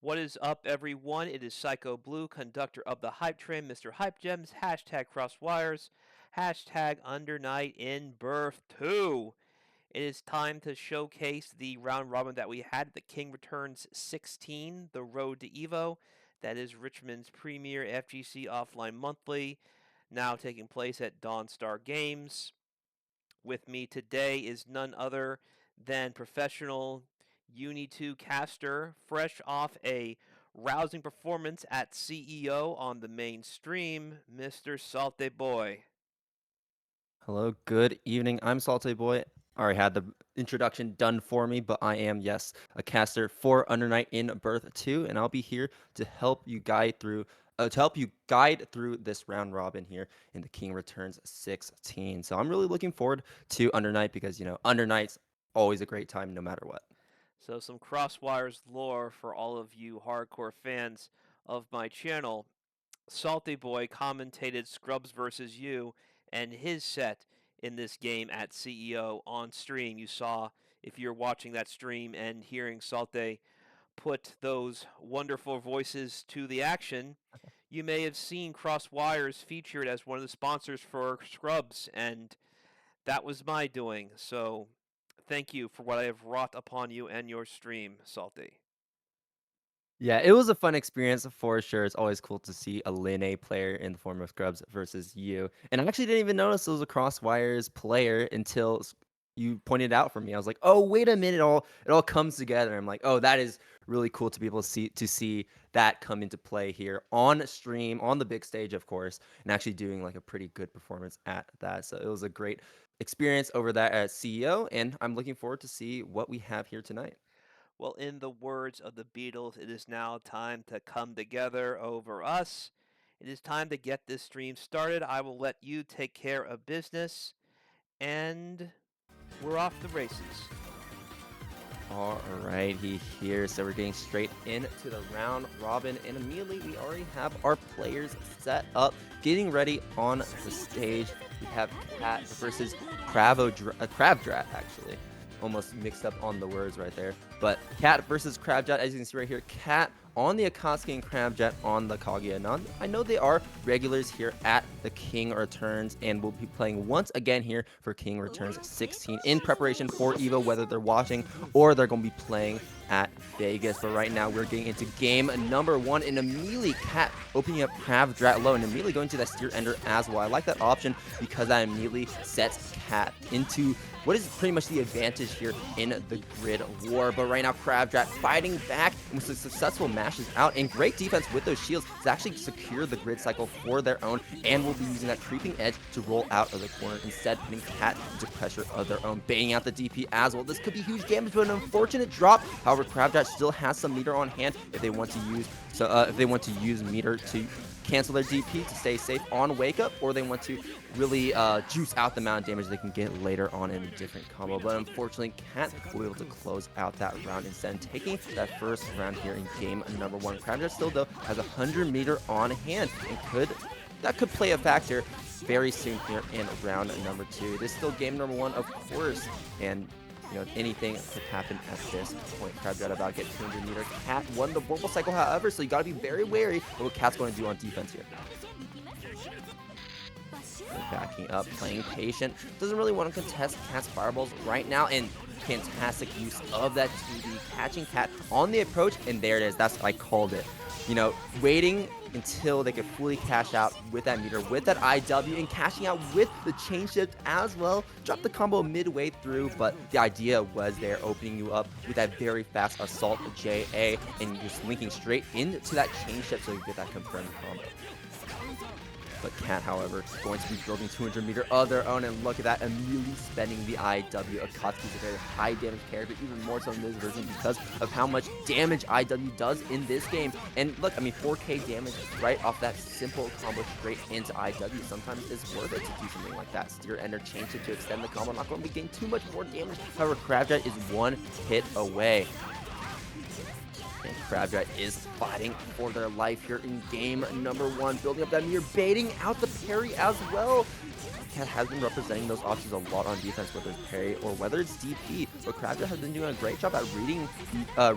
What is up, everyone? It is Psycho Blue, conductor of the Hype Train, Mr. Hype Gems, hashtag Crosswires, hashtag Under Night in Birth 2. It is time to showcase the round robin that we had. The King Returns 16, the Road to Evo. That is Richmond's premier FGC offline monthly, now taking place at Dawnstar Games. With me today is none other than professional Uni 2 caster, fresh off a rousing performance at CEO on the main stream, Mr. Salte Boy. Hello, good evening. I'm Salte Boy. Already had the introduction done for me, but I am, yes, a caster for Under Night in Birth 2, and I'll be here to help you guide through this round robin here in the King Returns 16. So I'm really looking forward to Under Night because Under Night's always a great time no matter what. So, some Crosswires lore for all of you hardcore fans of my channel. Salty Boy commentated Scrubs versus you and his set in this game at CEO on stream. You saw, if you're watching that stream and hearing Salte put those wonderful voices to the action, you may have seen Crosswires featured as one of the sponsors for Scrubs, and that was my doing. So thank you for what I have wrought upon you and your stream, Salty. Yeah, it was a fun experience for sure. It's always cool to see a Lane A player in the form of Scrubs versus you. And I actually didn't even notice it was a Crosswires player until you pointed it out for me. I was like, "Oh, wait a minute! It all comes together." I'm like, "Oh, that is really cool to be able to see that come into play here on stream, on the big stage, of course, and actually doing like a pretty good performance at that." So it was a great experience over that at CEO, and I'm looking forward to see what we have here tonight. Well, in the words of the Beatles, it is now time to come together over us. It is time to get this stream started. I will let you take care of business, and we're off the races. Alrighty here, so we're getting straight into the round robin, and immediately we already have our players set up, getting ready on the stage. We have Cat versus Crabdrat, actually. Almost mixed up on the words right there. But Cat versus Crabdrat, as you can see right here, Cat on the Akatsuki and Crabjet on the Kaguya. Now, I know they are regulars here at the King Returns, and we'll be playing once again here for King Returns 16 in preparation for EVO, whether they're watching or they're going to be playing at Vegas. But right now, we're getting into game number one, and immediately Cat opening up Crabdrat low and immediately going to that Steer Ender as well. I like that option because that immediately sets Cat into what is pretty much the advantage here in the grid war. But right now, Crabdrat fighting back and with a successful mashes out and great defense with those shields to actually secure the grid cycle for their own, and will be using that creeping edge to roll out of the corner, instead putting Cat into pressure of their own, baiting out the DP as well. This could be huge damage, but an unfortunate drop. However, Crabdrat still has some meter on hand if they want to use meter to cancel their DP to stay safe on Wake Up, or they want to really juice out the amount of damage they can get later on in a different combo. But unfortunately, Cat will be able to close out that round instead, taking that first round here in game number one. Crabdrat still, though, has 100 meter on hand and that could play a factor very soon here in round number two. This is still game number one, of course, and anything could happen at this point. Crabdrat about to get 200 meter. Cat won the Vorpal cycle, however, so you got to be very wary of what Cat's going to do on defense here. Backing up, playing patient. Doesn't really want to contest Cat's fireballs right now, and fantastic use of that 2D, catching Cat on the approach, and there it is. That's what I called it. Waiting until they could fully cash out with that meter, with that IW, and cashing out with the chain shift as well. Drop the combo midway through, but the idea was there, opening you up with that very fast assault JA, and just linking straight into that chain shift so you get that confirmed combo. But Cat, however, going to be building 200 meter of their own, and look at that, immediately spending the IW. Akatsuki is a very high damage character, even more so in this version because of how much damage IW does in this game. And look, 4K damage right off that simple combo straight into IW. Sometimes it's worth it to do something like that. Steer Ender, change it to extend the combo. Not going to be getting too much more damage. However, Crabdrat is one hit away. And Crabdrat is fighting for their life here in game number one, building up that meter, baiting out the parry as well. Cat has been representing those options a lot on defense, whether it's parry or whether it's DP. But Crabtrap has been doing a great job at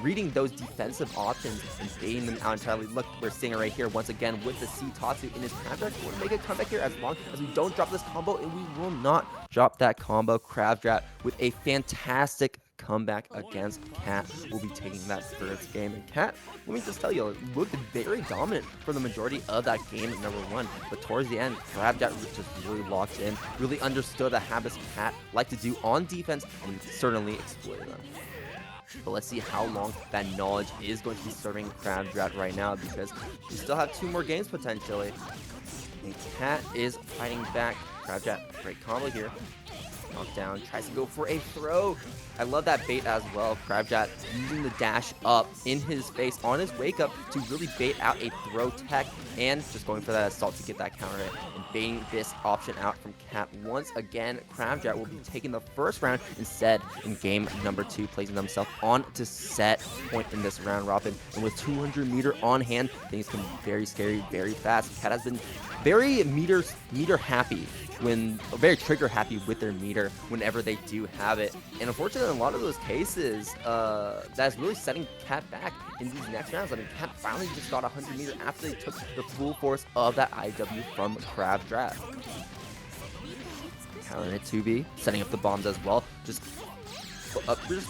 reading those defensive options and baiting them out entirely. Look, we're seeing it right here once again with the C Tatsu in his Crabtrap. We'll make a comeback here as long as we don't drop this combo, and we will not drop that combo. Crabtrap with a fantastic comeback against Cat will be taking that first game. And Cat, let me just tell you, looked very dominant for the majority of that game at number 1. But towards the end, Crabtrap just really locked in, really understood the habits Cat like to do on defense, and certainly exploited them. But let's see how long that knowledge is going to be serving Crabtrap right now, because we still have 2 more games potentially. And Cat is fighting back. Crabtrap, great combo here. Knockdown, tries to go for a throw. I love that bait as well. Crabtrap using the dash up in his face on his wake up to really bait out a throw tech, and just going for that assault to get that counter hit and baiting this option out from Cat. Once again, Crabtrap will be taking the first round instead in game number 2, placing themselves on to set point in this round robin. And with 200 meter on hand, things can be very scary, very fast. Cat has been very meter happy, very trigger happy with their meter whenever they do have it. And unfortunately, in a lot of those cases, that's really setting Cat back in these next rounds. I mean, Cat finally just got 100 meter after they took the full force of that IW from Crabtrap. Countering it 2B, setting up the bombs as well. Just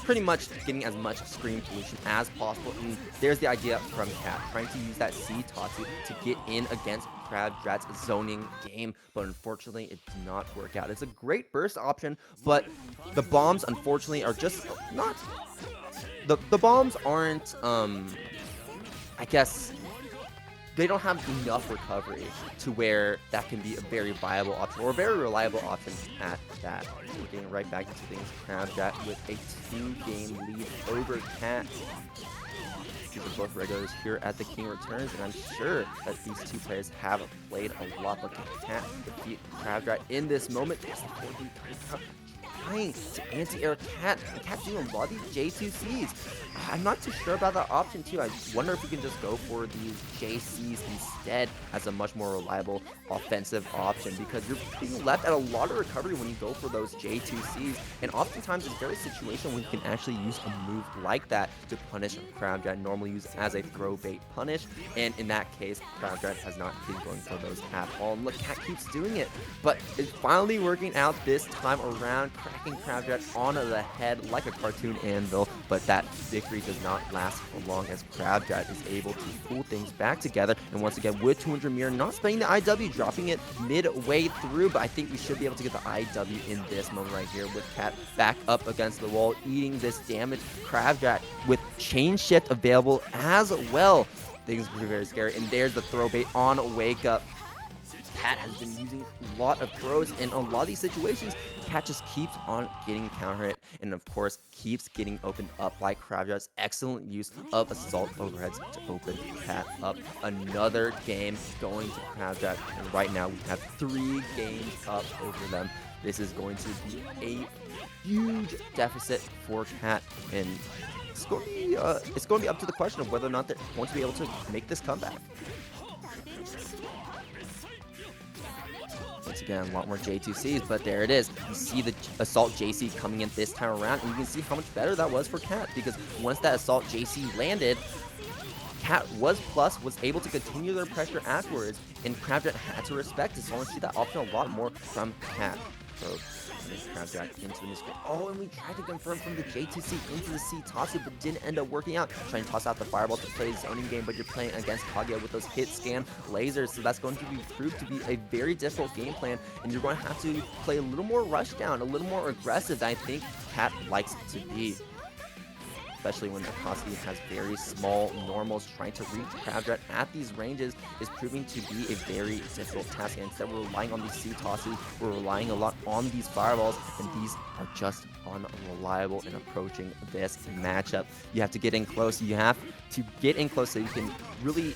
pretty much getting as much screen pollution as possible. And there's the idea from Cat, trying to use that C Tatsu to get in against Crabtrap's zoning game, but unfortunately it did not work out. It's a great burst option, but the bombs unfortunately are just not, the bombs aren't, I guess, they don't have enough recovery to where that can be a very viable option, or a very reliable option at that. We're getting right back into things. Crabtrap with a 2-game lead over Cat. These are both regulars here at the King Returns, and I'm sure that these 2 players have played a lot, but Cat defeat Crabtrap in this moment. Trying to anti-air Cat, and Cat doing a lot of these J2Cs. I'm not too sure about that option too. I wonder if we can just go for these JCs instead as a much more reliable offensive option, because you're being left at a lot of recovery when you go for those J2Cs, and oftentimes it's very situation when you can actually use a move like that to punish Crabtrap, normally used as a throw bait punish, and in that case, Crabtrap has not been going for those at all. And look, Cat keeps doing it, but it's finally working out this time around, cracking Crabtrap on the head like a cartoon anvil, but that victory does not last for long as Crabtrap is able to pull things back together. And once again, with 200 meter, not spending the IW, dropping it midway through, but I think we should be able to get the IW in this moment right here with Cat back up against the wall, eating this damage. Crabtrap with chain shift available as well. Things are very scary, and there's the throw bait on wake up. Cat has been using a lot of throws in a lot of these situations. Cat just keeps on getting counter hit, and of course keeps getting opened up by Crabtrap's excellent use of assault overheads to open Cat up. Another game going to Crabtrap, and right now we have 3 games up over them. This is going to be a huge deficit for Cat, and it's going to be up to the question of whether or not they're going to be able to make this comeback. Once again, a lot more J2Cs, but there it is. You see the Assault JC coming in this time around, and you can see how much better that was for Cat, because once that Assault JC landed, Cat was able to continue their pressure afterwards, and Crabtrap had to respect it. So I want to see that option a lot more from Cat. So Crabtrap into the mistake. Oh, and we tried to confirm from the J2C into the C Tatsu, but didn't end up working out. Trying to toss out the fireball to play zoning game, but you're playing against Kaguya with those hit scan lasers, so that's going to be proved to be a very difficult game plan, and you're going to have to play a little more rush down, a little more aggressive than I think Cat likes to be. Especially when Akatsuki has very small normals. Trying to reach Crabtrap at these ranges is proving to be a very difficult task. And instead, we're relying on these C tosses, we're relying a lot on these fireballs, and these are just unreliable in approaching this matchup. You have to get in close. You have to get in close so you can really,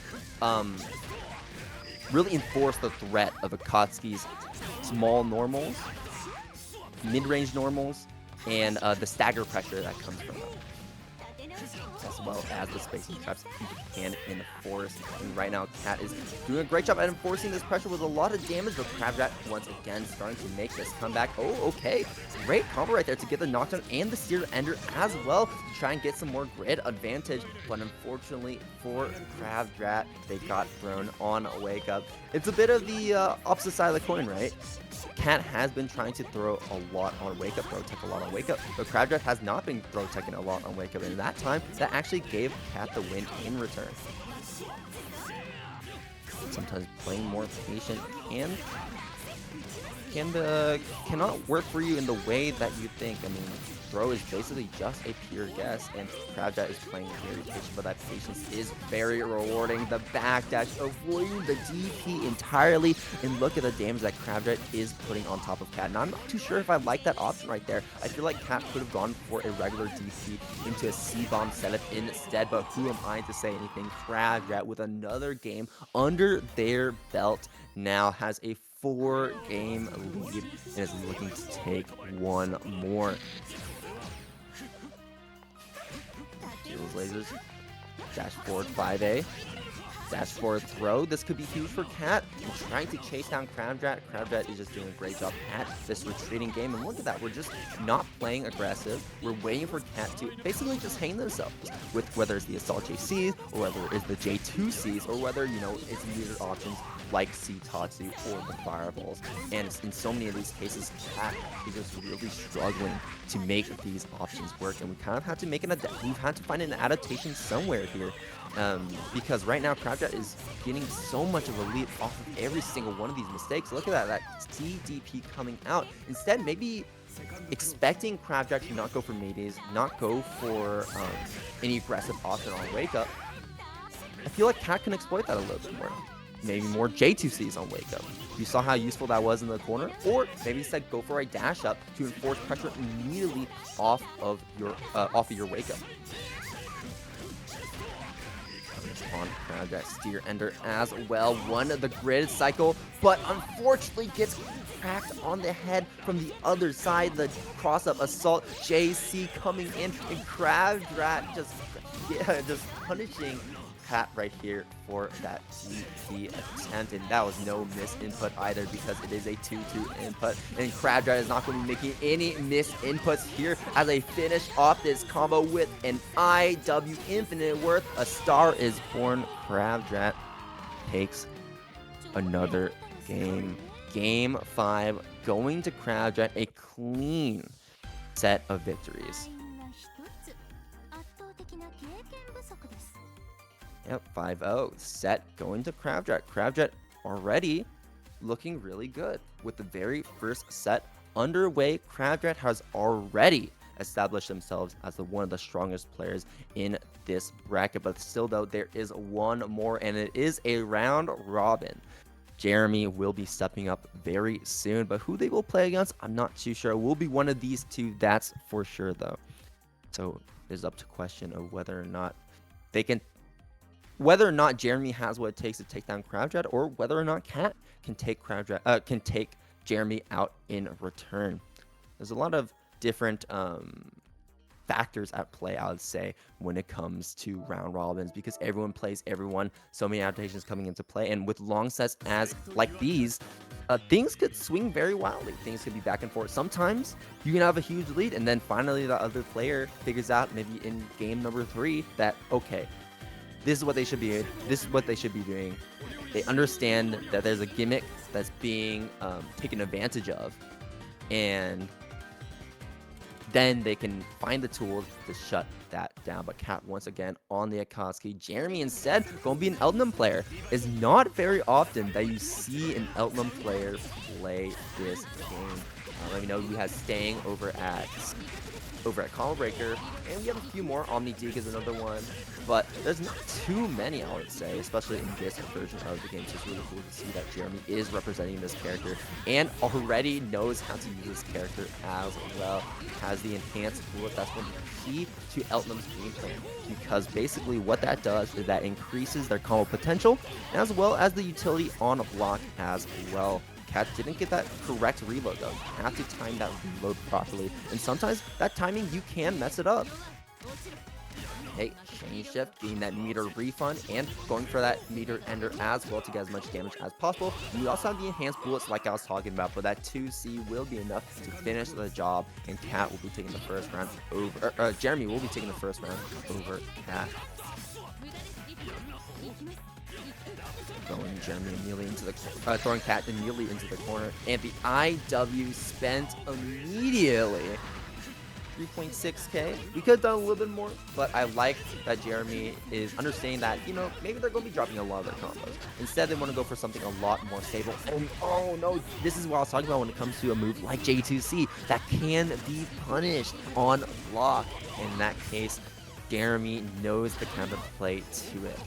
really enforce the threat of Akatsuki's small normals, mid-range normals, and the stagger pressure that comes from them. as well as the spacing traps he can enforce. And right now, Cat is doing a great job at enforcing this pressure with a lot of damage, but Crabdrat once again starting to make this comeback. Oh, okay. Great combo right there to get the knockdown and the steer ender as well to try and get some more grid advantage. But unfortunately for Crabdrat, they got thrown on a wake up. It's a bit of the opposite side of the coin, right? Cat has been trying to throw a lot on wake up, throw tech a lot on wake up, but Crabdrat has not been throw teching a lot on wake up, and that time that actually gave Cat the win in return. Sometimes playing more patient cannot work for you in the way that you think. I mean, throw is basically just a pure guess, and Crabdrat is playing very patient, but that patience is very rewarding. The backdash, avoiding the DP entirely, and look at the damage that Crabdrat is putting on top of Cat. And I'm not too sure if I like that option right there. I feel like Cat could have gone for a regular DP into a C-bomb setup instead, but who am I to say anything? Crabdrat, with another game under their belt, now has a 4-game lead and is looking to take one more. Celes lasers. Dash forward 5A. Dash forward throw. This could be huge for Cat. And trying to chase down Crabdrat. Crabdrat is just doing a great job at this retreating game. And look at that. We're just not playing aggressive. We're waiting for Cat to basically just hang themselves with whether it's the Assault JCs or whether it's the J2Cs or whether, you know, it's meter options like C-Tatsu or the Fireballs. And in so many of these cases, Cat is just really struggling to make these options work. And we kind of have to make we've had to find an adaptation somewhere here. Because right now Crabdrat is getting so much of a lead off of every single one of these mistakes. Look at that CDP coming out. Instead, maybe expecting Crabdrat to not go for Maydays, not go for any aggressive option on Wake Up. I feel like Cat can exploit that a little bit more. Maybe more J2Cs on Wake Up. You saw how useful that was in the corner, or maybe instead go for a dash up to enforce pressure immediately off of your Wake Up. On Crabdrat steer ender as well, one of the grid cycle, but unfortunately gets cracked on the head from the other side. The cross-up assault JC coming in, and Crabdrat just punishing Cat right here for that DP attempt, and that was no miss input either because it is a 2-2 input, and Crabdrat is not going to be making any miss inputs here as they finish off this combo with an IW infinite worth. A star is born. Crabdrat takes another game. Game 5 going to Crabdrat, a clean set of victories. Yep, 5-0. Set going to Crabdrat. Crabdrat already looking really good. With the very first set underway, Crabdrat has already established themselves as one of the strongest players in this bracket. But still, though, there is one more, and it is a round robin. Jeremy will be stepping up very soon, but who they will play against, I'm not too sure. It will be one of these two, that's for sure, though. So it is up to question of whether or not Jeremy has what it takes to take down Crabdrat, or whether or not Cat can take Jeremy out in return. There's a lot of different factors at play, I would say, when it comes to round robins, because everyone plays everyone. So many adaptations coming into play, and with long sets like these, things could swing very wildly. Things could be back and forth. Sometimes you can have a huge lead, and then finally the other player figures out, maybe in game number 3, that okay, this is what they should be doing. They understand that there's a gimmick that's being taken advantage of, and then they can find the tools to shut that down. But Cat once again on the Akatsuki. Jeremy instead going to be an Eltnum player. It's not very often that you see an Eltnum player play this game. Let me know who has staying over at Combo Breaker, and we have a few more. Omni Deke is another one, but there's not too many, I would say, especially in this version of the game. So it's really cool to see that Jeremy is representing this character and already knows how to use this character as well. Has the enhanced bullet. That's one key to Eltnum's game plan, because basically what that does is that increases their combo potential as well as the utility on a block as well. Cat didn't get that correct reload though. You have to time that reload properly, and sometimes that timing you can mess it up. Hey, chain shift, getting that meter refund, and going for that meter ender as well to get as much damage as possible. And we also have the enhanced bullets like I was talking about, but that 2C will be enough to finish the job, and Cat will be taking the first round over, Jeremy will be taking the first round over Cat. Throwing Jeremy immediately into the throwing Cat immediately into the corner, and the IW spent immediately. 3.6k. We could have done a little bit more, but I like that Jeremy is understanding that, you know, maybe they're going to be dropping a lot of their combos. Instead, they want to go for something a lot more stable. And oh no, this is what I was talking about when it comes to a move like J2C that can be punished on block. In that case, Jeremy knows the counter play to it.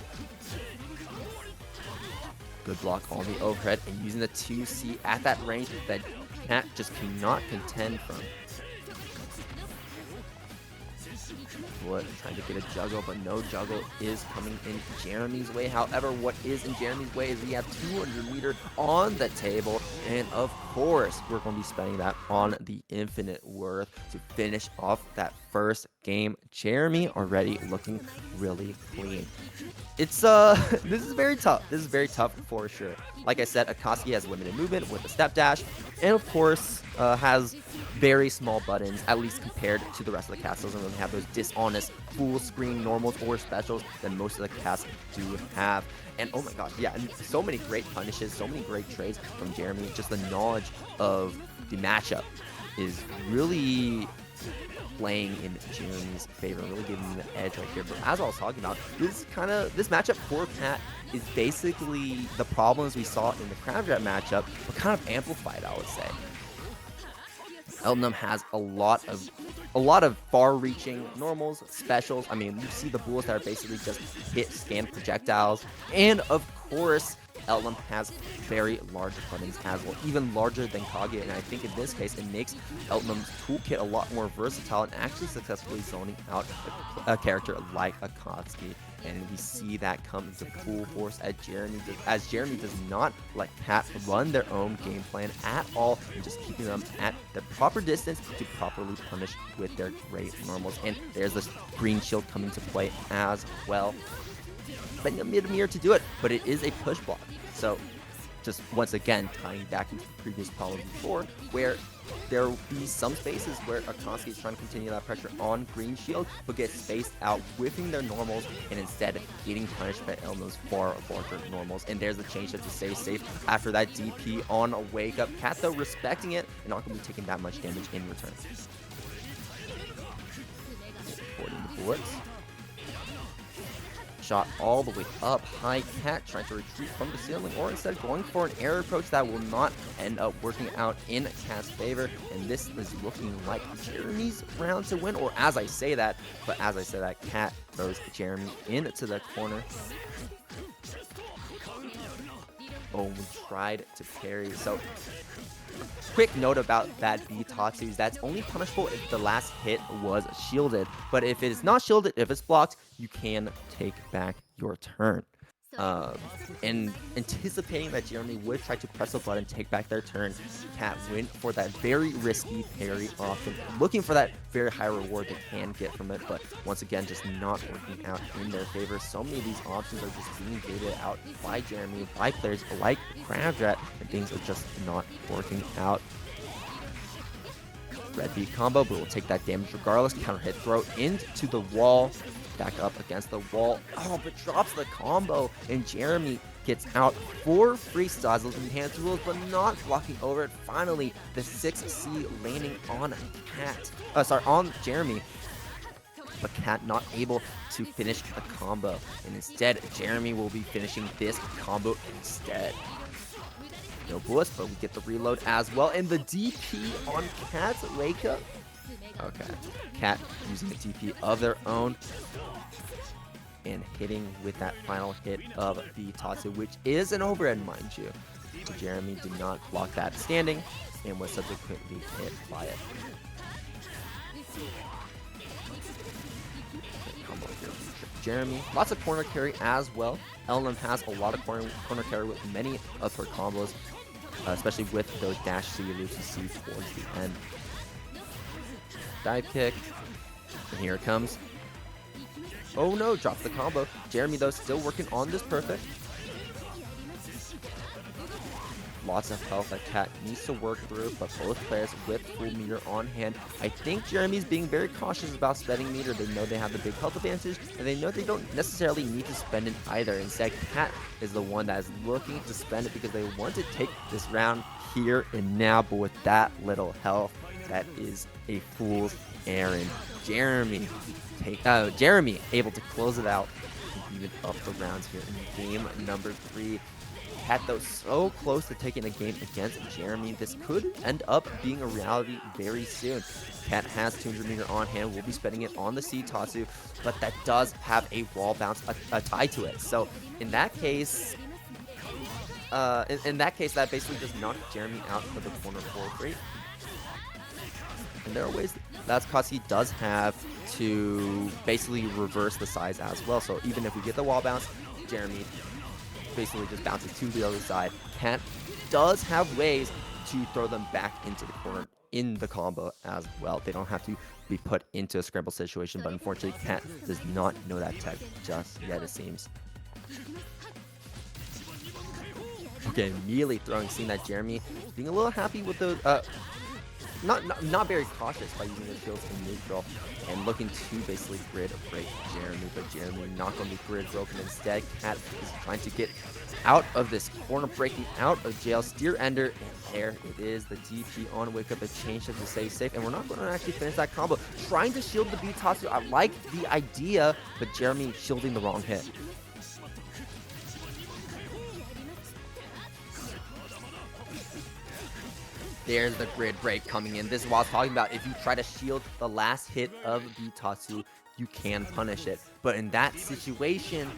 Good block on the overhead and using the 2C at that range that Cat just cannot contend from. What, trying to get a juggle, but no juggle is coming in Jeremy's way. However, what is in Jeremy's way is we have 200 meter on the table, and of course, we're going to be spending that on the infinite worth to finish off that first game. Jeremy already looking really clean. It's this is very tough. This is very tough for sure. Like I said, Akatsuki has limited movement with a step dash, and of course has very small buttons, at least compared to the rest of the cast. Doesn't really have those dishonest full screen normals or specials that most of the cast do have. And oh my gosh, yeah, and so many great punishes, so many great trades from Jeremy. Just the knowledge of the matchup is really playing in Jeremy's favor, really giving him the edge right here. But as I was talking about, this matchup for Cat is basically the problems we saw in the Crabtrap matchup, but kind of amplified, I would say. Elnum has a lot of far-reaching normals, specials. I mean, you see the bullets that are basically just hit scan projectiles, and of course, Elnum has very large buttons as well, even larger than Kage, and I think in this case, it makes Elnum's toolkit a lot more versatile and actually successfully zoning out a character like Akatsuki. And we see that come into full force as Jeremy does not let Cat run their own game plan at all, and just keeping them at the proper distance to properly punish with their great normals. And there's this green shield coming to play as well. Spending a mid-mirror to do it, but it is a push block. So just once again tying back into the previous problem before, where there will be some spaces where Akatsuki is trying to continue that pressure on green shield, but gets spaced out, whiffing their normals, and instead getting punished by Elno's far larger normals. And there's the change up to stay safe after that DP on a wake up. Cat though respecting it and not going to be taking that much damage in return. Supporting the bullets. Shot all the way up high. Cat trying to retreat from the ceiling, or instead going for an air approach that will not end up working out in Cat's favor. And this is looking like Jeremy's round to win, or as I say that, Cat throws Jeremy into the corner. Oh, we tried to parry. So quick note about that B Tatsu is that's only punishable if the last hit was shielded. But if it is not shielded, if it's blocked, you can take back your turn. And anticipating that Jeremy would try to press a button, take back their turn, Cat went for that very risky parry often, looking for that very high reward they can get from it, but once again, just not working out in their favor. So many of these options are just being gated out by Jeremy, by players like Crabtrap, and things are just not working out. Red B combo, but will take that damage regardless. Counter hit throw into the wall. Back up against the wall. Oh, but drops the combo. And Jeremy gets out for freestyles. Those enhanced rules, but not blocking over it. Finally, the 6C landing on on Jeremy. But Cat not able to finish the combo. And instead, Jeremy will be finishing this combo instead. No bullets, but we get the reload as well. And the DP on Cat's wake up. Okay, Cat using a DP of their own and hitting with that final hit of the Tatsu, which is an overhead, mind you. So Jeremy did not block that standing and was subsequently hit by it. Combo here from Jeremy. Lots of corner carry as well. Elnum has a lot of corner carry with many of her combos, especially with those dash C loops you see towards the end. Dive kick, and here it comes. Oh no, drops the combo. Jeremy, though, still working on this perfect. Lots of health that Cat needs to work through, but both players with full meter on hand. I think Jeremy's being very cautious about spending meter. They know they have the big health advantage, and they know they don't necessarily need to spend it either. Instead, Cat is the one that is looking to spend it because they want to take this round here and now, but with that little health, that is a fool's errand. Jeremy able to close it out and even up the rounds here in game number 3. Cat, though, so close to taking a game against Jeremy. This could end up being a reality very soon. Cat has 200 meter on hand, will be spending it on the C Tatsu, but that does have a wall bounce tied to it. So in that case, that basically just knocked Jeremy out of the corner for free. And there are ways that Katsuki does have to basically reverse the size as well. So even if we get the wall bounce, Jeremy basically just bounces to the other side. Cat does have ways to throw them back into the corner in the combo as well. They don't have to be put into a scramble situation, but unfortunately Cat does not know that tech just yet, it seems. Okay, immediately throwing, seeing that Jeremy being a little happy with the not very cautious by using the shields in neutral and looking to basically grid break Jeremy, but Jeremy not going to be grid broken. Instead, Cat is trying to get out of this corner, breaking out of jail. Steer ender, and there it is, the DP on wake up, a change to stay safe, and we're not going to actually finish that combo. Trying to shield the B Tatsu, I like the idea, but Jeremy shielding the wrong hit. There's the grid break coming in. This is what I was talking about. If you try to shield the last hit of the Tatsu, you can punish it. But in that situation,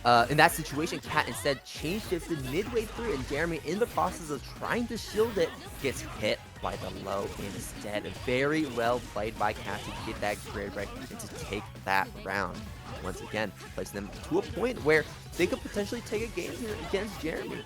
Cat instead change shifted midway through, and Jeremy, in the process of trying to shield it, gets hit by the low instead. Very well played by Cat to get that grid break and to take that round. Once again, placing them to a point where they could potentially take a game here against Jeremy.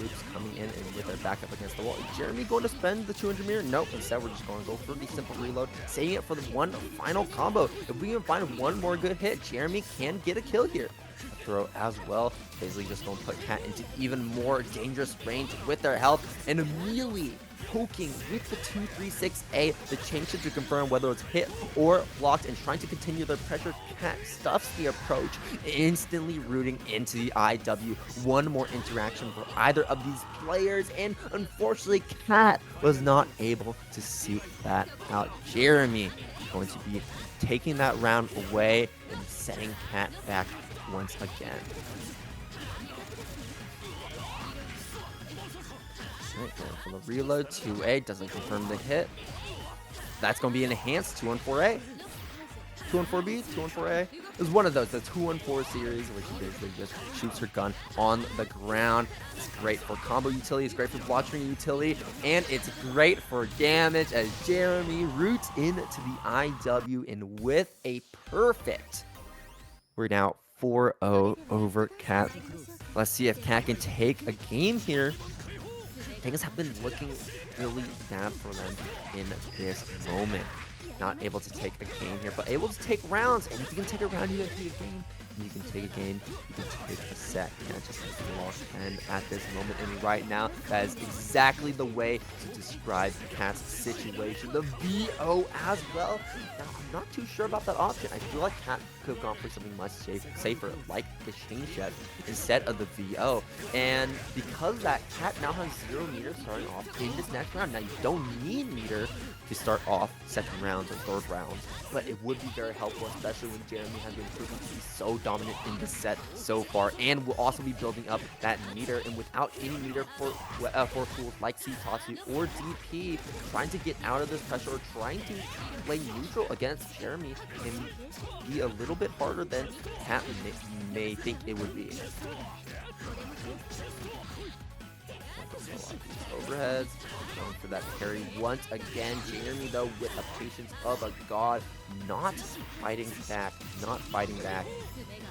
Loops coming in and with their back up against the wall. Jeremy going to spend the 200 meter? Nope. Instead, we're just going to go for the simple reload, saving it for the one final combo. If we can find one more good hit, Jeremy can get a kill here. A throw as well. Basically just going to put Cat into even more dangerous range with their health, and immediately poking with the 236A, the change to confirm whether it's hit or blocked, and trying to continue their pressure. Cat stuffs the approach, instantly rooting into the IW. One more interaction for either of these players, and unfortunately Cat was not able to suit that out. Jeremy going to be taking that round away and setting Cat back once again. Right, for the reload, 2A doesn't confirm the hit. That's going to be an enhanced 2-on-4A. 2-on-4B, 2-on-4A. It was one of those, the 2-on-4 series, where she basically just shoots her gun on the ground. It's great for combo utility, it's great for block string utility, and it's great for damage as Jeremy roots into the IW, and with a perfect, we're now 4-0 over Cat. Let's see if Cat can take a game here. Things have been looking really bad for them in this moment. Not able to take a game here, but able to take rounds. And if you can take a round, you can take a game. And you can take a game, you can take a set. Can't just lost end at this moment. And right now, that is exactly the way to describe Cat's situation. The VO as well. Now, I'm not too sure about that option. I feel like Cat could have gone for something much safer, like the chain shed instead of the VO. And because that, Cat now has 0 meter starting off in this next round. Now, you don't need meter to start off second rounds or third rounds, but it would be very helpful, especially when Jeremy has been proving to be so dominant in this set so far, and will also be building up that meter. And without any meter for tools like C Tatsu or DP, trying to get out of this pressure or trying to play neutral against Jeremy can be a little bit harder than Cat may think it would be. So overheads, going for that parry once again. Jeremy, though, with the patience of a god, not fighting back,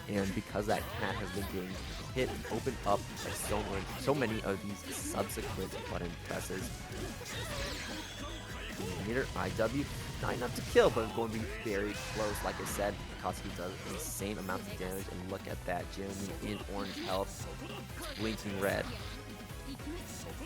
and because that cat has been getting hit and opened up by so many of these subsequent button presses. Meter IW, not enough to kill, but it's going to be very close. Like I said, Koski does the same amount of damage, and look at that, Jeremy in orange health, blinking red.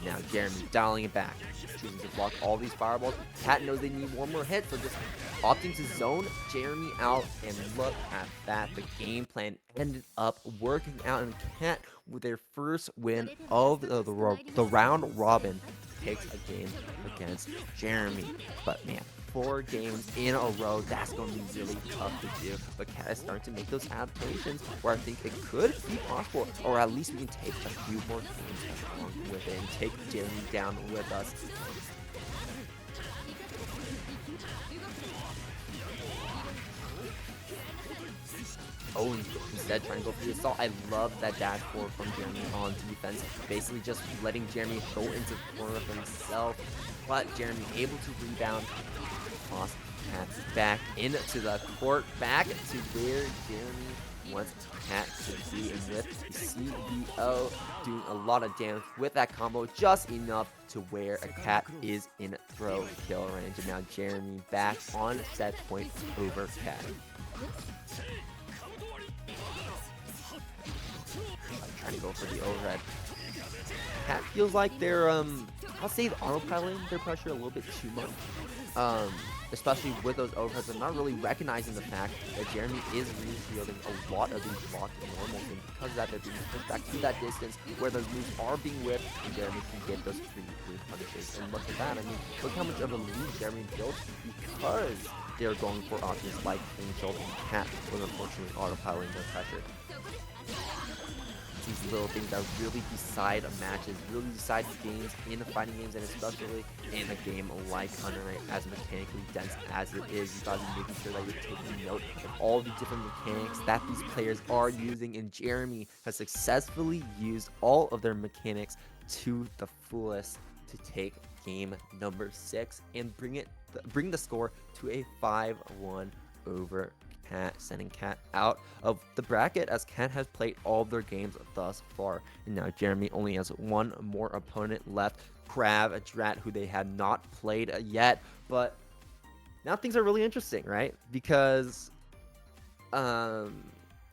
Now Jeremy dialing it back, choosing to block all these fireballs. Cat knows they need one more hit, so just opting to zone Jeremy out, and look at that. The game plan ended up working out, and Cat, with their first win of the round robin, takes a game against Jeremy. But man, 4 games in a row, that's going to be really tough to do. But Cat is starting to make those adaptations where I think it could be possible, or at least we can take a few more games along with it and take Jeremy down with us. Oh, instead trying to go for the assault. I love that dash forward from Jeremy on defense. Basically just letting Jeremy go into the corner of himself. But Jeremy able to rebound. Toss Cat back into the court. Back to where Jeremy wants Cat to be. And with CBO doing a lot of damage with that combo. Just enough to where a Cat is in throw kill range. And now Jeremy back on set point over Cat. Trying to go for the overhead. Cat feels like they're, I'll say autopiloting their pressure a little bit too much. Especially with those overheads. I'm not really recognizing the fact that Jeremy is re-shielding a lot of these blocked normals, and because of that, they're being pushed back to that distance where those moves are being whipped, and Jeremy can get those free punishes. And look at that. I mean, look how much of a lead Jeremy built because they're going for options like Clean Shoulder and Cat, but unfortunately autopiloting their pressure. These little things that really decide matches, really decide games in the fighting games, and especially in a game like Under Night, as mechanically dense as it is. You gotta be making sure that you're taking note of all the different mechanics that these players are using, and Jeremy has successfully used all of their mechanics to the fullest to take game number 6 and bring the score to a 5-1 over Cat, sending Cat out of the bracket, as Cat has played all of their games thus far. And now Jeremy only has one more opponent left, Crab, a Drat, who they had not played yet. But now things are really interesting, right? Because Cat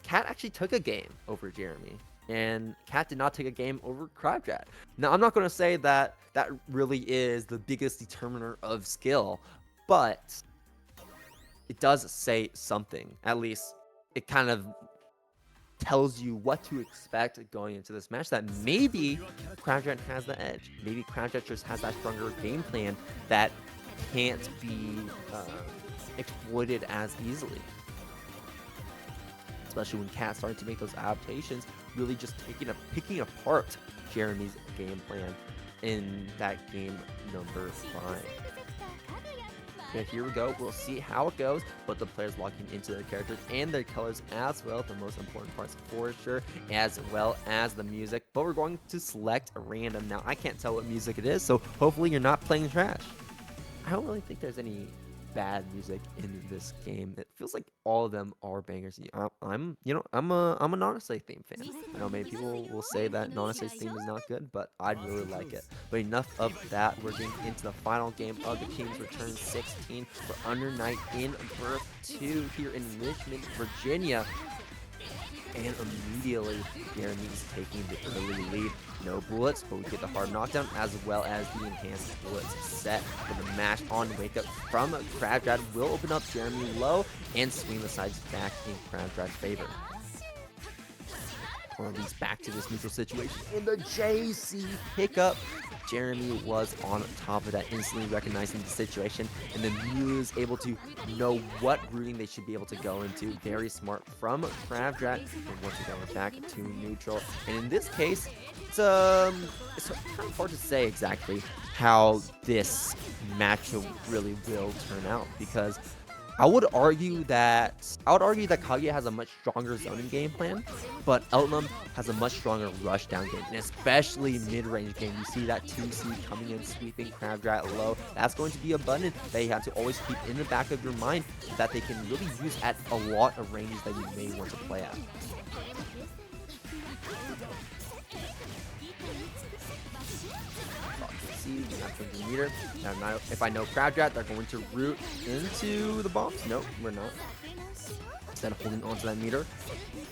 actually took a game over Jeremy, and Cat did not take a game over Crabdrat. Now, I'm not going to say that that really is the biggest determiner of skill, but it does say something. At least it kind of tells you what to expect going into this match, that maybe Crabdrat has the edge. Maybe Crabdrat just has that stronger game plan that can't be exploited as easily. Especially when Cat started to make those adaptations, really just picking apart Jeremy's game plan in that game number 5. And here we go. We'll see how it goes, but the players locking into their characters and their colors as well, the most important parts for sure, as well as the music. But we're going to select a random. Now, I can't tell what music it is, so hopefully you're not playing trash. I don't really think there's any bad music in this game. It feels like all of them are bangers. I'm a non-Celes theme fan. I know many people will say that non-Celes theme is not good, but I really like it. But enough of that. We're getting into the final game of the King's Return 16 for Under Night in Birth 2 here in Richmond, Virginia. And immediately, Jeremy's taking the early lead. No bullets, but we get the hard knockdown as well as the enhanced bullets set for the mash on wake up from Crabdrat. Will open up Jeremy low and swing the sides back in Crabdrat's favor. Or at least back to this neutral situation in the JC pickup. Jeremy was on top of that, instantly recognizing the situation, and then Mew is able to know what routing they should be able to go into. Very smart from Crabdrat. And once again, we're back to neutral. And in this case, it's kind of hard to say exactly how this matchup really will turn out, because I would argue that Kaguya has a much stronger zoning game plan, but Eltnum has a much stronger rushdown game, and especially mid-range game. You see that 2C coming in, sweeping Crabdrat low. That's going to be abundant that you have to always keep in the back of your mind that they can really use at a lot of ranges that you may want to play at. See, we have 200 meter. Now, if I know Crabdrat, they're going to root into the bombs. Nope, we're not. Instead of holding onto that meter,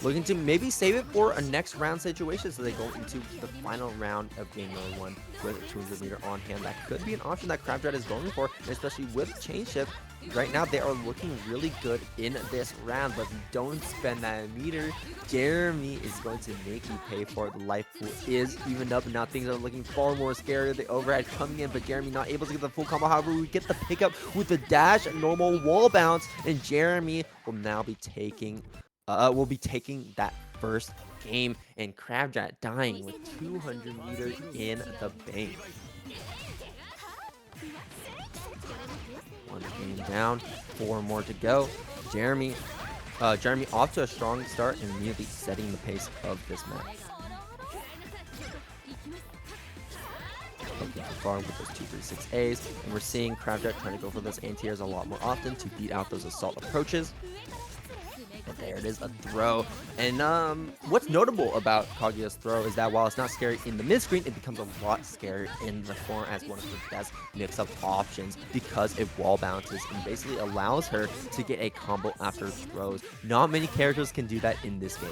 looking to maybe save it for a next round situation, so they go into the final round of game number 1 with a 200 meter on hand. That could be an option that Crabdrat is going for, especially with chain shift. Right now, they are looking really good in this round, but if you don't spend that meter, Jeremy is going to make you pay for it. The life pool is evened up, and now things are looking far more scary. The overhead coming in, but Jeremy not able to get the full combo. However, we get the pickup with the dash, normal wall bounce, and Jeremy will now be taking, that first game, and Crabdrat dying with 200 meters in the bank. One game down, 4 more to go. Jeremy off to a strong start and immediately setting the pace of this match. Looking far with those 2-3-6 As, and we're seeing Crabdrat trying to go for those anti-airs a lot more often to beat out those assault approaches. And there it is, a throw. And what's notable about Kaguya's throw is that while it's not scary in the mid-screen, it becomes a lot scarier in the corner as one of her best mix-up options because it wall bounces and basically allows her to get a combo after throws. Not many characters can do that in this game.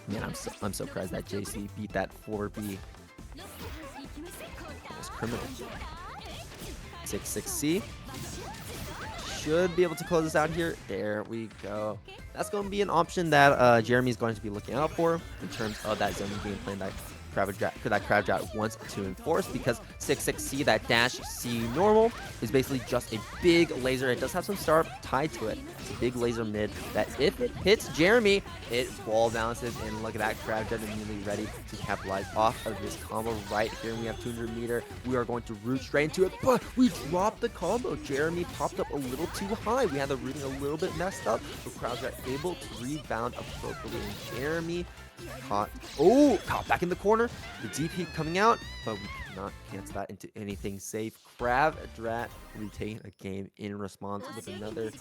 Man, I'm so surprised that JC beat that 4B. That was criminal. 6-6C. Should be able to close this out here. There we go. That's going to be an option that Jeremy is going to be looking out for in terms of that zoning game plan that Crabdrat wants to enforce, because 6-6C, that dash C normal, is basically just a big laser. It does have some startup tied to it. It's a big laser mid that if it hits Jeremy, it wall bounces, and look at that, Crabdrat immediately ready to capitalize off of this combo right here. And we have 200 meter. We are going to root straight into it, but we dropped the combo. Jeremy popped up a little too high. We had the rooting a little bit messed up, but Crabdrat able to rebound appropriately, and Jeremy caught back in the corner. The DP coming out, but we cannot cancel that into anything safe. Crabdrat retain a game in response with another,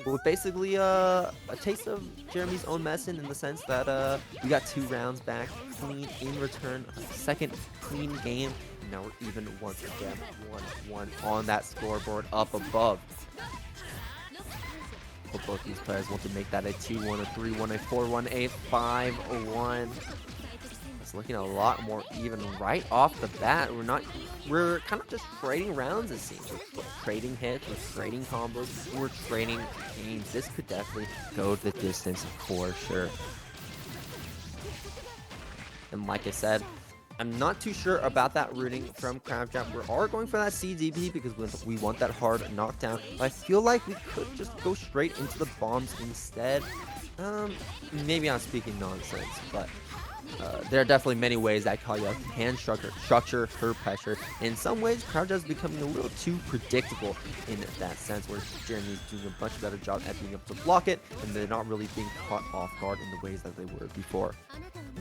with basically a taste of Jeremy's own medicine, in the sense that we got 2 rounds back clean in return, a second clean game. And now we're even once again 1-1 on that scoreboard up above. Both these players want to make that a 2-1, a 3-1, a 4-1, a 5-1. It's looking a lot more even right off the bat. We're kind of just trading rounds, it seems. We're trading hits, we're trading combos, we're trading games. This could definitely go the distance for sure. And like I said, I'm not too sure about that rooting from Crabdrat. We are going for that CDP because we want that hard knockdown. But I feel like we could just go straight into the bombs instead. Maybe I'm speaking nonsense, but there are definitely many ways that Kaguya can structure her pressure. In some ways, Crabdrat is becoming a little too predictable in that sense, where Jeremy is doing a much better job at being able to block it, and they're not really being caught off guard in the ways that they were before.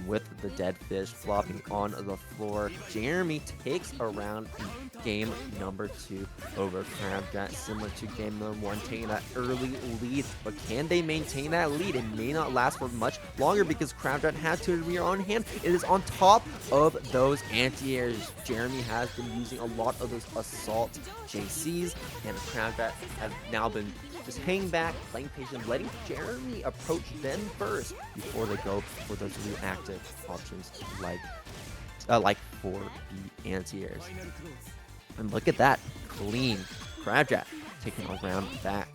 With the dead fish flopping on the floor, Jeremy takes around game number 2 over Crabdrat, similar to game number 1, taking that early lead. But can they maintain that lead? It may not last for much longer because Crabdrat has 200 meter on hand. It is on top of those anti-airs. Jeremy has been using a lot of those assault JCs, and Crabdrat has now been just hanging back, playing patient, letting Jeremy approach them first before they go for those reactive options like 4B anti-airs. And look at that, clean Crabdrat taking a round back.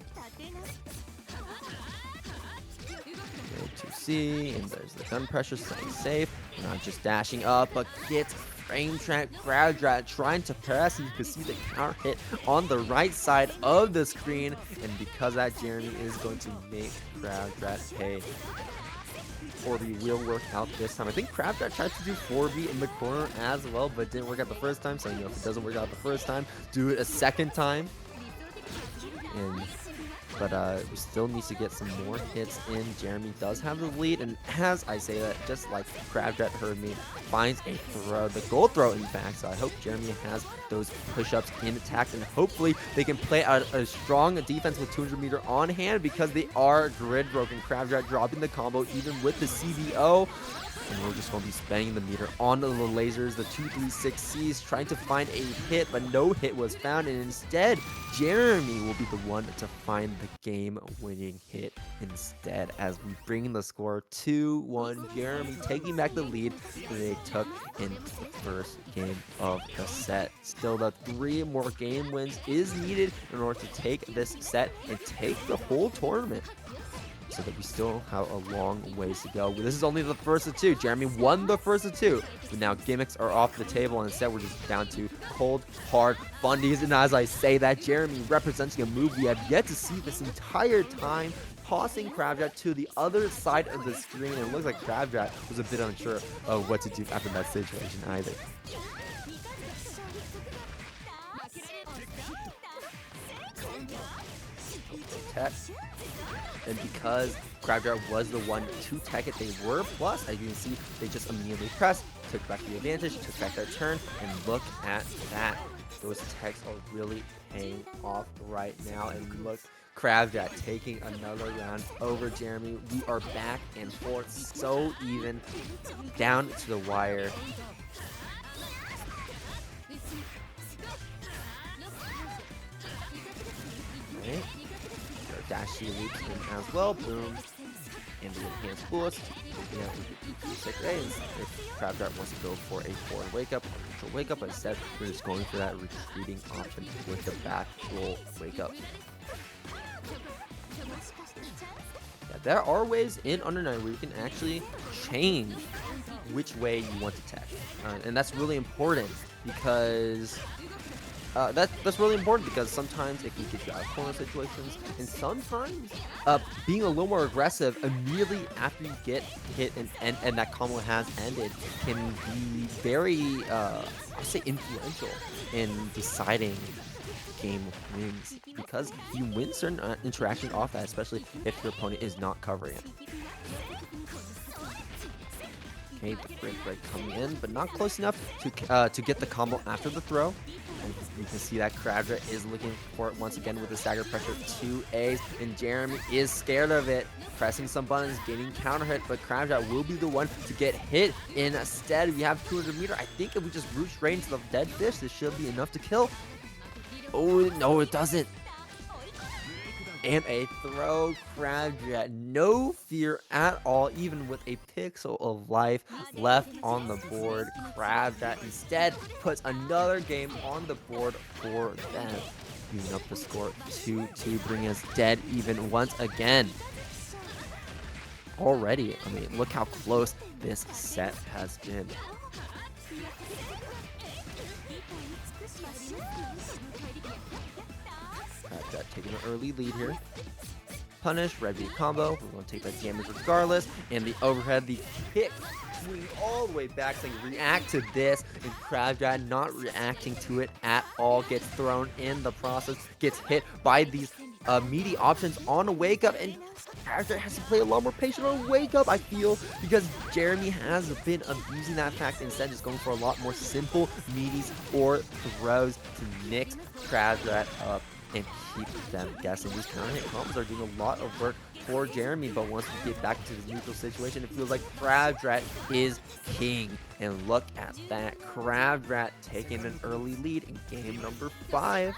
2C, and there's the gun pressure, staying safe. We're not just dashing up, but gets frame track. Crabdrat trying to press. You can see the counter hit on the right side of the screen, and because that, Jeremy is going to make Crabdrat pay. 4B will work out this time. I think Crabdrat tried to do 4B in the corner as well, but didn't work out the first time. So, if it doesn't work out the first time, do it a second time. But we still need to get some more hits in. Jeremy does have the lead, and as I say that, just like Crabjet heard me, finds a throw, the goal throw in fact. So I hope Jeremy has those push-ups intact, and hopefully they can play out a strong defense with 200-meter on hand, because they are grid broken. Crabjet dropping the combo even with the CBO. And we're just going to be spending the meter on the lasers, the 236Cs, trying to find a hit, but no hit was found. And instead, Jeremy will be the one to find the game-winning hit instead, as we bring the score 2-1. Jeremy taking back the lead that they took in the first game of the set. Still, the 3 more game wins is needed in order to take this set and take the whole tournament, so that we still have a long ways to go. This is only the first of 2. Jeremy won the first of 2. But now gimmicks are off the table, and instead we're just down to cold, hard fundies. And as I say that, Jeremy representing a move we have yet to see this entire time, tossing Crabjet to the other side of the screen. And it looks like Crabjet was a bit unsure of what to do after that situation either. Tech. And because Crabjet was the one to tech it, they were plus. As you can see, they just immediately pressed, took back the advantage, took back their turn, and look at that. Those techs are really paying off right now. And look, Crabjet taking another round over Jeremy. We are back and forth, so even, down to the wire. Right. Dash loops in as well, boom, and the enhanced bullets. Yeah, if Crabjet wants to go for a forward wake up or neutral wake up, instead we're just going for that retreating option with the back roll wake up. Yeah, there are ways in Under 9 where you can actually change which way you want to tech, and that's really important because. That's really important because sometimes it can get you out of corner situations, and sometimes being a little more aggressive immediately after you get hit and that combo has ended can be very, I'll say, influential in deciding game wins, because you win certain interactions off that, especially if your opponent is not covering it. Okay, the break coming in, but not close enough to get the combo after the throw. And you can see that Crabjet is looking for it once again with the stagger pressure 2As, and Jeremy is scared of it, pressing some buttons, getting counter hit, but Crabjet will be the one to get hit. Instead, we have 200-meter. I think if we just root straight into the dead fish, this should be enough to kill. Oh, no, it doesn't. And a throw. Crabjet, no fear at all, even with a pixel of life left on the board. Crabjet instead puts another game on the board for them, moving up the score 2-2, bringing us dead even once again. Already, I mean, look how close this set has been. Crabjet taking an early lead here. Punish, red beat combo. We're going to take that damage regardless. And the overhead, the kick swing all the way back, saying react to this. And Crabjet not reacting to it at all. Gets thrown in the process. Gets hit by these meaty options on a wake up. And Crabjet has to play a lot more patient on a wake up, I feel, because Jeremy has been abusing that fact, instead just going for a lot more simple meaties or throws to mix Crabjet up and keep them guessing. These counter hit combos are doing a lot of work for Jeremy, but once we get back to this neutral situation, it feels like Crabjet is king. And look at that, Crabjet taking an early lead in game number 5.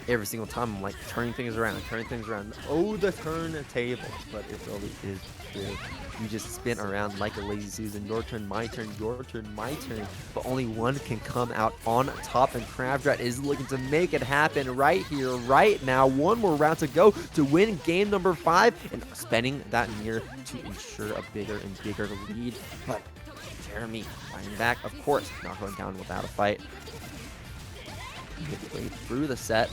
Every single time I'm like turning things around. Oh, the turntable, but it really is true. You just spin around like a lazy Susan. Your turn, my turn, your turn, my turn. But only one can come out on top, and Crabjet is looking to make it happen right here, right now. One more round to go to win game number 5, and spending that mirror to ensure a bigger and bigger lead. But Jeremy fighting back, of course, not going down without a fight. Midway through the set,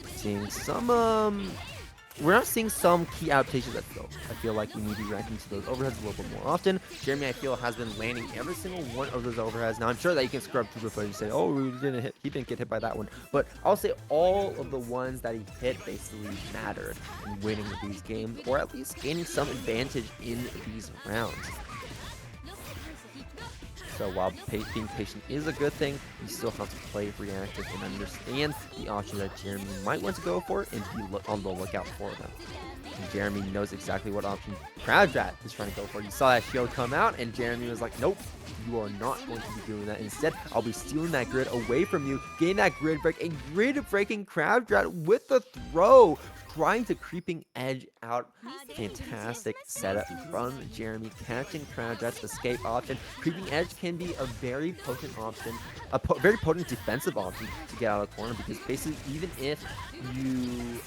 seeing some we're not seeing some key adaptations that though. I feel like we need to be reacting to those overheads a little bit more often. Jeremy, I feel, has been landing every single one of those overheads. Now, I'm sure that you can scrub through the footage and say, oh, he didn't get hit by that one. But I'll say all of the ones that he hit basically mattered in winning these games, or at least gaining some advantage in these rounds. So while being patient is a good thing, you still have to play reactive and understand the options that Jeremy might want to go for and be on the lookout for them. And Jeremy knows exactly what option Crowdrat is trying to go for. You saw that shield come out, and Jeremy was like, nope, you are not going to be doing that. Instead, I'll be stealing that grid away from you, getting that grid break, and grid breaking Crowdrat with the throw, trying to creeping edge out. Fantastic setup from Jeremy, catching Crowdrat's escape option. Creeping edge can be a very potent option, very potent defensive option to get out of the corner, because basically even if you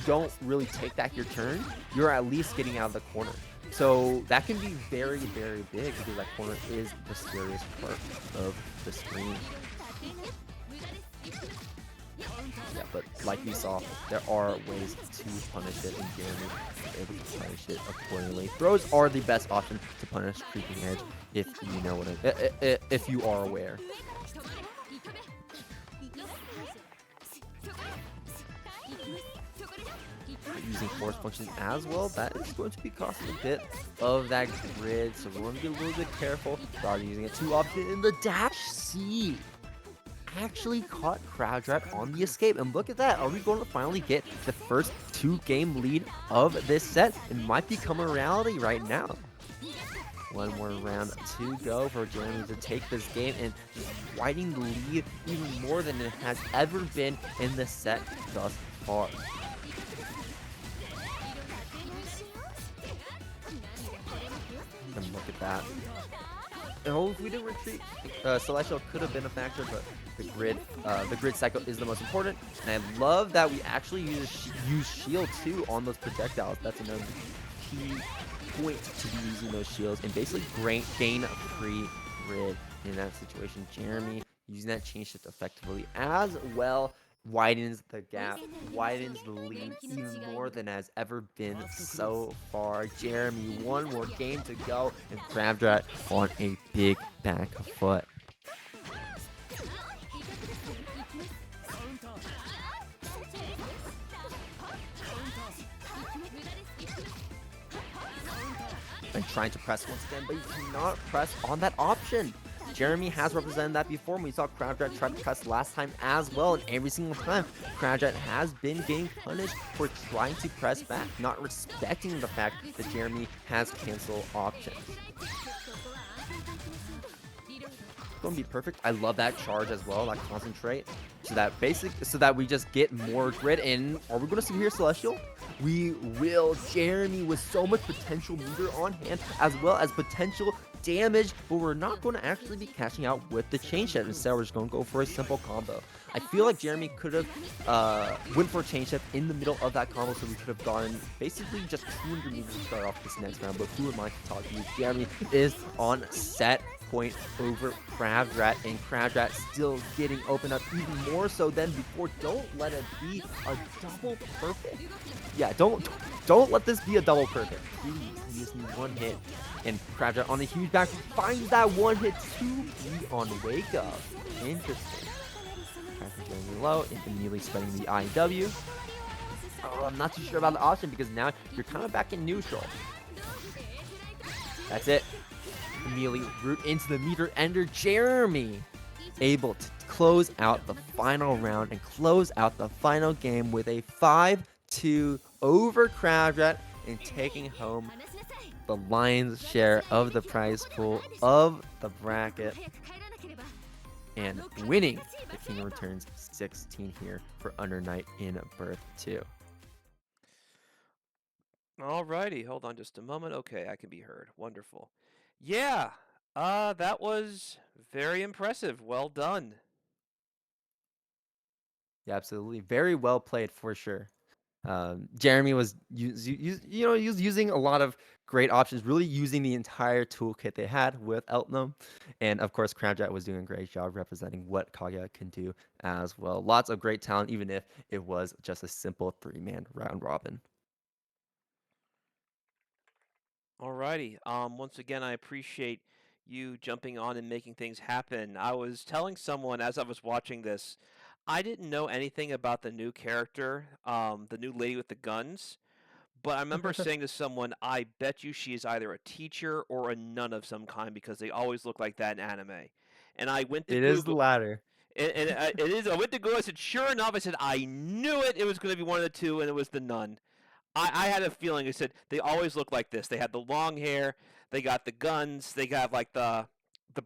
don't really take back your turn, you're at least getting out of the corner. So that can be very, very big, because that corner is the scariest part of the screen. Yeah, but like we saw, there are ways to punish it, and Jeremy is able to punish it accordingly. Throws are the best option to punish creeping edge, if you know what if you are aware. Using force function as well, that is going to be costing a bit of that grid, so we want to be a little bit careful about using it too often. In the dash C actually caught Crowdrat on the escape, and look at that. Are we going to finally get the first 2-game lead of this set? It might become a reality right now. One more round to go for Jeremy to take this game and just widening the lead even more than it has ever been in this set thus far. And look at that. Oh, if we didn't retreat, Celestial could have been a factor, but the grid cycle is the most important. And I love that we actually use shield too on those projectiles. That's another key point to be using those shields and basically gain a free grid in that situation. Jeremy using that chain shift effectively as well. Widens the gap, widens the lead even more than has ever been so far. Jeremy, one more game to go, and Crowdrat on a big back foot. And trying to press once again, but you cannot press on that option. Jeremy has represented that before, when we saw Crowdrat try to press last time as well, and every single time Crowdrat has been getting punished for trying to press back, not respecting the fact that Jeremy has cancel options. Gonna be perfect. I love that charge as well, that concentrate, so that we just get more grid in. Are we gonna see here Celestial? We will. Jeremy with so much potential meter on hand, as well as potential damage, but we're not going to actually be cashing out with the chain shift. Instead, we're just going to go for a simple combo. I feel like Jeremy could have went for a chain shift in the middle of that combo, so we could have gotten basically just 200 meters to start off this next round. But who am I to talk to you? Jeremy is on set point over Crowdrat, and Crowdrat still getting opened up even more so than before. Don't let it be a double perfect. Yeah, don't let this be a double perfect. Please, you just need one hit, and Crowdrat on a huge back finds that one hit to be on wake up. Interesting. Crowdrat going low and immediately spreading the IW. Oh, I'm not too sure about the option, because now you're kind of back in neutral. That's it. Immediately root into the meter ender. Jeremy able to close out the final round and close out the final game with a 5-2 over Crowdrat, and taking home the lion's share of the prize pool of the bracket and winning the King Returns 16 here for Under Night in Birth 2. Alrighty, hold on just a moment. Okay, I can be heard. Wonderful. Yeah, that was very impressive. Well done. Yeah, absolutely. Very well played for sure. Jeremy was he was using a lot of great options, really using the entire toolkit they had with Eltnum, and of course Cramjet was doing a great job representing what Kaguya can do as well. Lots of great talent, even if it was just a simple 3-man round robin. Alrighty. Once again, I appreciate you jumping on and making things happen. I was telling someone as I was watching this, I didn't know anything about the new character, the new lady with the guns. But I remember saying to someone, I bet you she is either a teacher or a nun of some kind because they always look like that in anime. And I went to It is the Google, latter. and it is. I went to Google. I said, sure enough, I said I knew it. It was going to be one of the two, and it was the nun. I had a feeling. I said they always look like this. They had the long hair. They got the guns. They got like the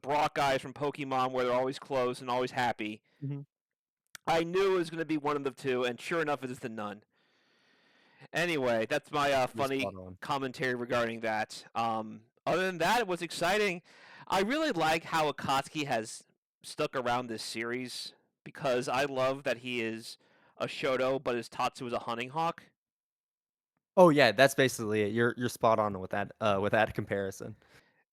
Brock guys from Pokemon, where they're always close and always happy. Mhm. I knew it was going to be one of the two, and sure enough, it is the nun. Anyway, that's my You're funny spot on. commentary regarding that. Other than that, it was exciting. I really like how Akatsuki has stuck around this series because I love that he is a Shoto, but his Tatsu is a hunting hawk. Oh yeah, that's basically it. You're spot on with that comparison.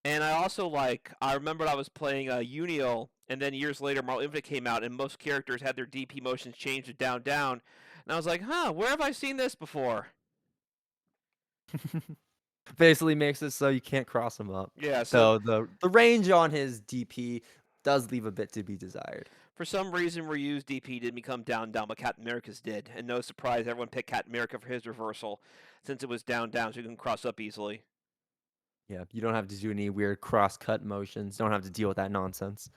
And I also like, I remember I was playing Unio, and then years later, Marvel Infinite came out, and most characters had their DP motions changed to down, down. And I was like, huh, where have I seen this before? Basically makes it so you can't cross him up. Yeah, so Though the range on his DP does leave a bit to be desired. for some reason, Ryu's DP didn't become down, down, but Captain America's did. And no surprise, everyone picked Captain America for his reversal, since it was down, down, so you can cross up easily. Yeah, you don't have to do any weird cross cut motions. Don't have to deal with that nonsense.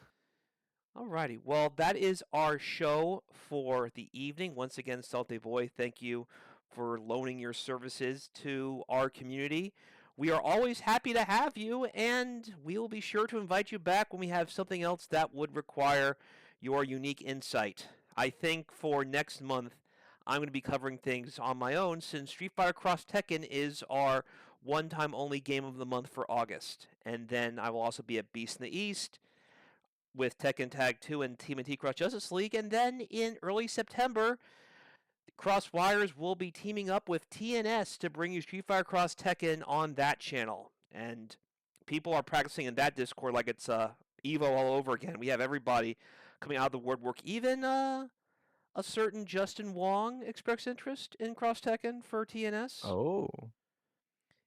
Alrighty, well, that is our show for the evening. Once again, Salte Boy, thank you for loaning your services to our community. We are always happy to have you, and we will be sure to invite you back when we have something else that would require your unique insight. I think for next month, I'm going to be covering things on my own since Street Fighter Cross Tekken is our one time only game of the month for August. And then I will also be at Beast in the East with Tekken Tag 2 and TMNT Cross Justice League. And then in early September, Cross Wires will be teaming up with TNS to bring you Street Fighter Cross Tekken on that channel. And people are practicing in that Discord like it's Evo all over again. We have everybody coming out of the woodwork. Even a certain Justin Wong expressed interest in Cross Tekken for TNS. Oh,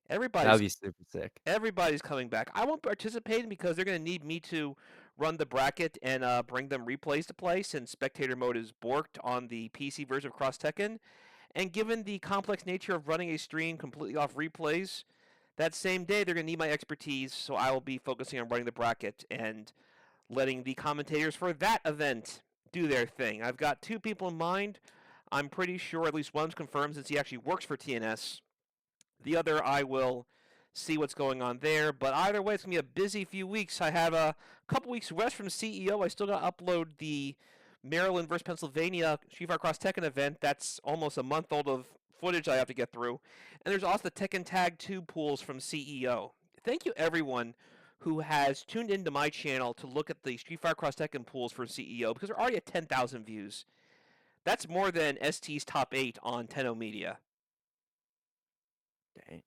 that would Everybody's be super sick. Everybody's coming back. I won't participate because they're going to need me to run the bracket and bring them replays to play since spectator mode is borked on the PC version of Cross Tekken. And given the complex nature of running a stream completely off replays, that same day they're going to need my expertise, so I will be focusing on running the bracket and letting the commentators for that event do their thing. I've got two people in mind. I'm pretty sure at least one's confirmed since he actually works for TNS. The other, I will see what's going on there. But either way, it's going to be a busy few weeks. I have a couple weeks rest from CEO. I still got to upload the Maryland versus Pennsylvania Street Fighter Cross Tekken event. That's almost a month old of footage I have to get through. And there's also the Tekken Tag 2 pools from CEO. Thank you, everyone who has tuned into my channel to look at the Street Fighter Cross Tekken pools for CEO because they're already at 10,000 views. That's more than ST's top 8 on Tenno Media. Dang.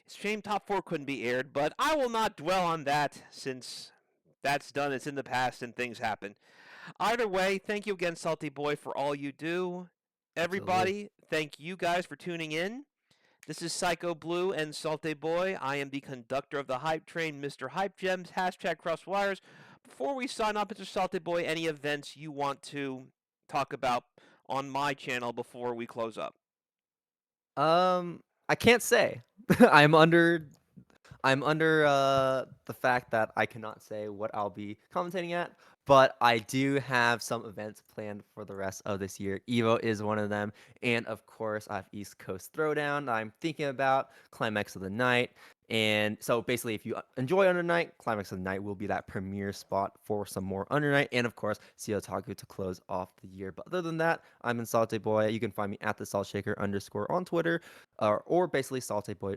It's a shame Top 4 couldn't be aired, but I will not dwell on that since that's done. It's in the past and things happen. Either way, thank you again, Salty Boy, for all you do. Absolutely. Everybody, thank you guys for tuning in. This is Psycho Blue and Salte Boy. I am the conductor of the Hype Train, Mr. Hype Gems, hashtag Crosswires. Before we sign off, Mr. Salte Boy, any events you want to talk about on my channel before we close up? I can't say. I'm under I'm under the fact that I cannot say what I'll be commentating at, but I do have some events planned for the rest of this year. Evo is one of them, and of course, I have East Coast Throwdown that I'm thinking about, Climax of the Night. And so basically, if you enjoy Under Night, Climax of the Night will be that premiere spot for some more Under Night, and of course, See Otaku to close off the year. But other than that, I'm in Salte Boy. You can find me at the Salt Shaker _ on Twitter, or basically Salte Boy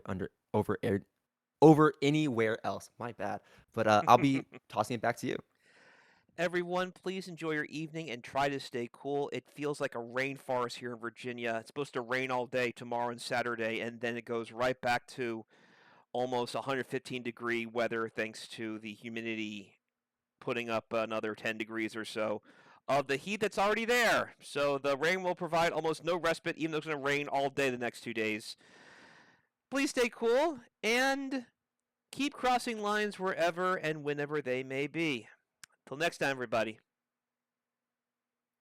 over anywhere else. My bad. But I'll be tossing it back to you. Everyone, please enjoy your evening and try to stay cool. It feels like a rainforest here in Virginia. It's supposed to rain all day tomorrow and Saturday, and then it goes right back to almost 115-degree weather thanks to the humidity putting up another 10 degrees or so of the heat that's already there. So the rain will provide almost no respite, even though it's going to rain all day the next 2 days. Please stay cool and keep crossing lines wherever and whenever they may be. Till next time, everybody.